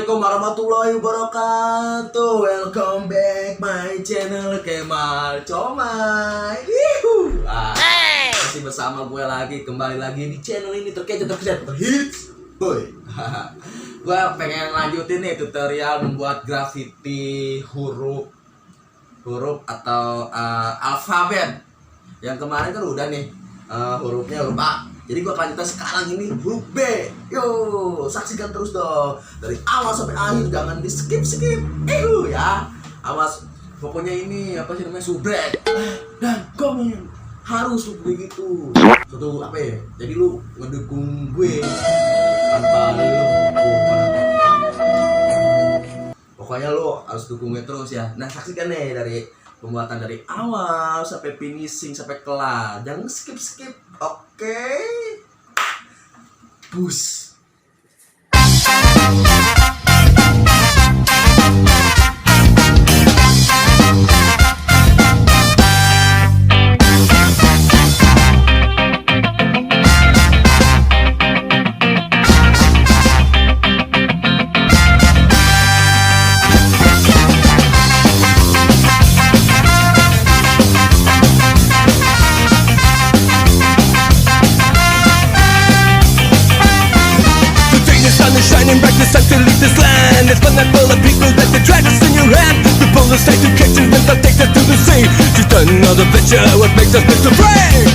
Assalamualaikum warahmatullahi wabarakatuh. Welcome back my channel Kemal comayz. Masih bersama gue lagi, kembali lagi di channel ini terkece terhits. Boy. Gue pengen lanjutin nih tutorial membuat graffiti huruf atau alfabet. Yang kemarin kan udah nih hurufnya huruf A. Jadi gua lanjutan sekarang ini huruf B. Yo, saksikan terus dong dari awal sampai akhir, jangan di skip ya. Awas, pokoknya ini apa sih namanya, subrek. Dan komen harus begitu. Satu apa ya? Jadi lu ngedukung gue tanpa lu pokoknya lu harus dukung gue terus ya. Nah, saksikan nih dari pembuatan dari awal sampai finishing sampai kelar. Jangan skip. Oke. Push. Shining bright, it's time to leave this land. It's fun and full of people that the treasures in your hand. The bullets take to catch you and they'll take us to the sea. Just another picture, what makes us Mr. Free?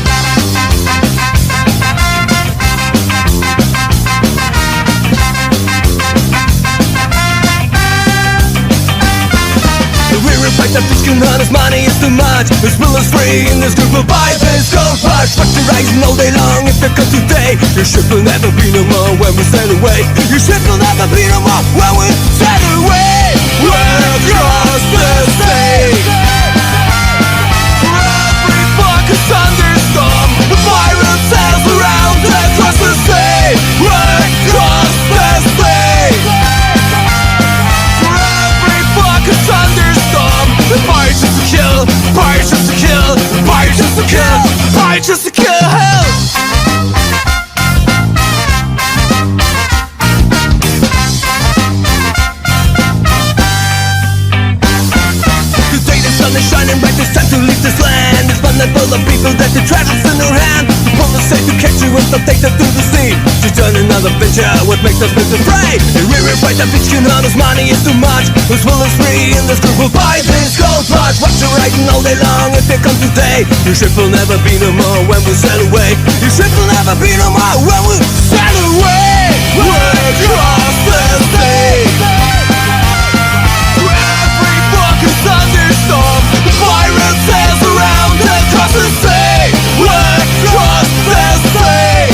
Like that bitch can run, his money is too much. His will is free, and this group will buy this gold rush. Factorizing all day long if it comes today. Your ship will never be no more when we sail away. Your ship will never be no more when we sail away. We're across the sea. For every fucking thunderstorm, the pirate sails around across the sea. We're across the sea. For every fucking thunderstorm, the fire's just to kill, fire's just to kill, fire's just to kill, fire's just to kill. Today the sun is shining bright, it's time to leave this land. It's fun and full of people that the treasures in their hand. The police say to catch you and they'll take them to the sea. Just done another venture, what makes us Mr. Free? And we fight that bitch can run, his money is too much. His will is free, and this group will buy this gold rush. Watch you riding all day long if it comes today. Your ship will never be no more when we sail away. Your ship will never be no more when we sail away. We're across the sea. Every fucking thunderstorm, the pirate sails around across the sea. We're across the sea.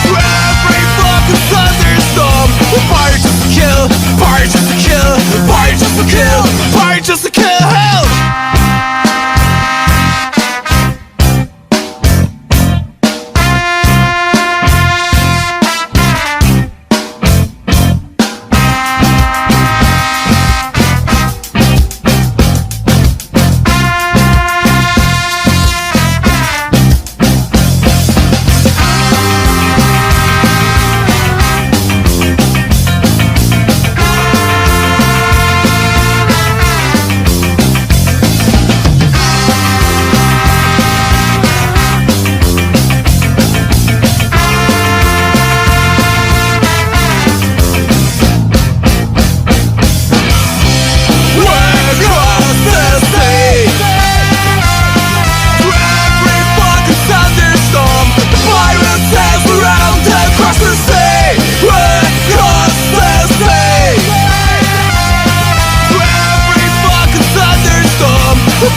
Every fucking thunderstorm, the fire just to kill, fire just to kill, fire just to kill, fire just to kill.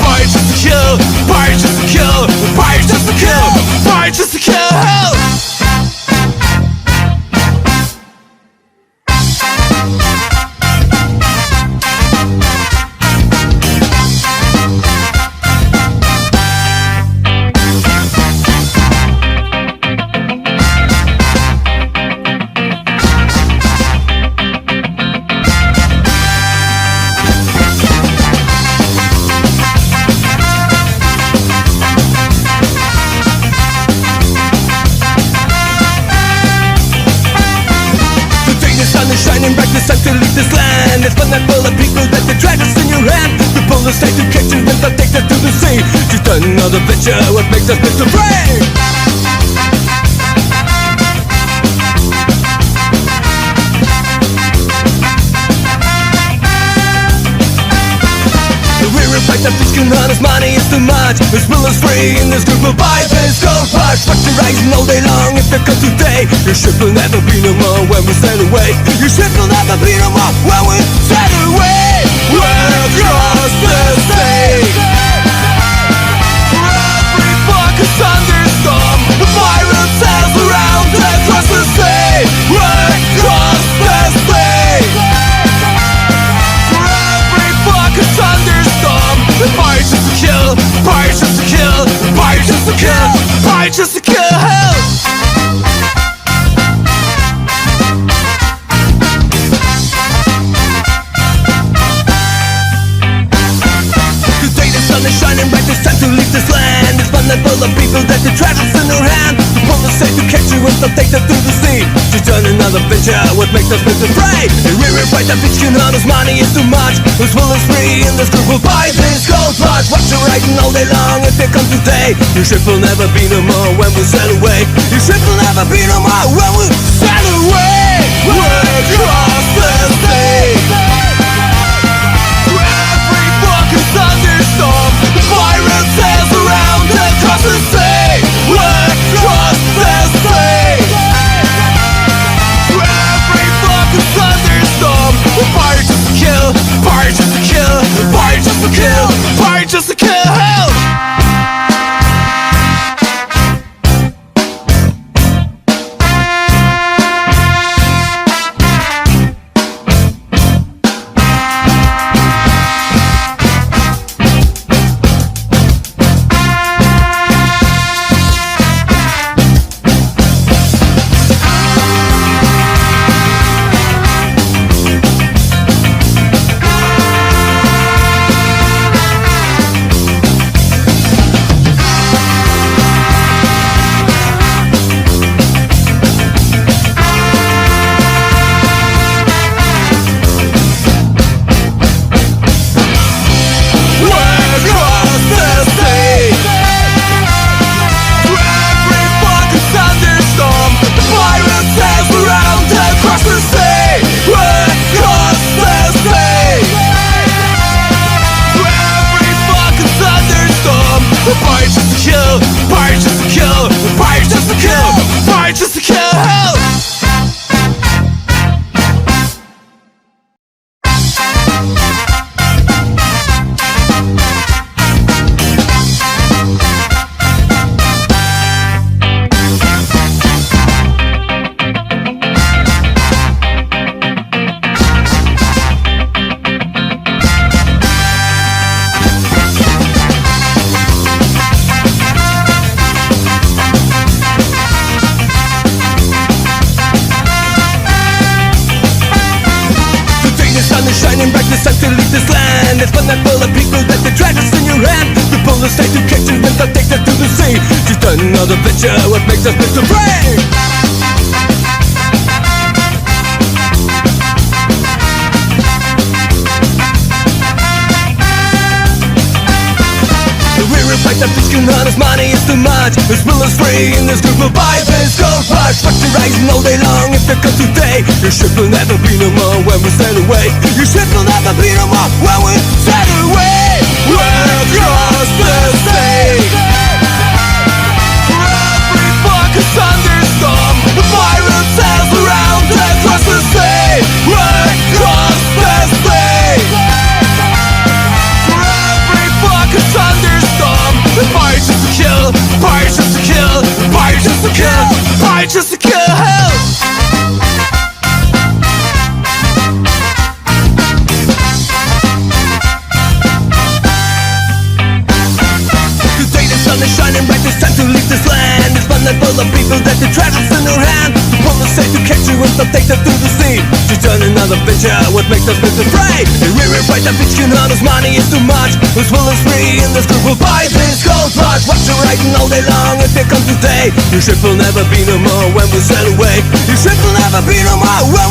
Fire just to kill, fire just to kill, fire just to kill, fire just to kill. land. It's fun and full of people that the treasures in your hand. The bullets take to catch you and they'll take that to the sea. Just another venture, what makes us Mr. Free? Like the fish can run, his money is too much. His will is free, and this group will buy this gold rush. Watch your rising all day long if it comes today. Your ship will never be no more when we sail away. Your ship will never be no more when we sail away. We're across the sea. For every fucking thunderstorm, the pirate sails around across the sea. We're across the sea. For every fucking thunderstorm, the fire's just to kill, fire's just to kill, fire's just to kill, fire's just to kill. Today the sun is shining bright, it's time to leave this land. It's fun and full of people that the treasures in their hand. The police say to catch you and they'll take them through the sea. Just on another venture, what makes us Mr. Free? And we fight that bitch can on his money is too much. His will is free and this group will buy this gold rush. Watch your writing all day long if it comes today. Your ship will never be no more when we sail away. Your ship will never be no more when we sail away. We're across the sea. For every fucking thunderstorm, the pirate sails around across the sea. We're across the sea. For every fucking thunderstorm, the fire just to kill, fire just to kill, fire just to kill, fire just to kill. It's time to leave this land. It's fun and full of people that the treasures in your hand. The bullets take to catch you and they'll take that to the sea. Just another venture, what makes us Mr. Free? Like the fish can on his money is too much. His will is free and this group will buy this gold rush. Watch your rising all day long if it comes today. Your ship will never be no more when we sail away. Your ship will never be no more when we sail away. We're across the sea. For every fucking thunderstorm, the pirate sails around across the sea. We're across the sea. For every fucking thunderstorm, the fire's just to kill, fire's just to kill, fire's just to kill, fire's just to kill. Today the sun is shining bright, it's time to leave this land. It's fun and full of people that the treasures in their hand. The police say to catch you and they'll take them through the sea. Just on another venture, what makes us Mr. Free? And we fight that bitch can on his money is too much. His will is free and this group will buy this gold rush. Watch your writing all day long if it comes today. Your ship will never be no more when we sail away. Your ship will never be no more when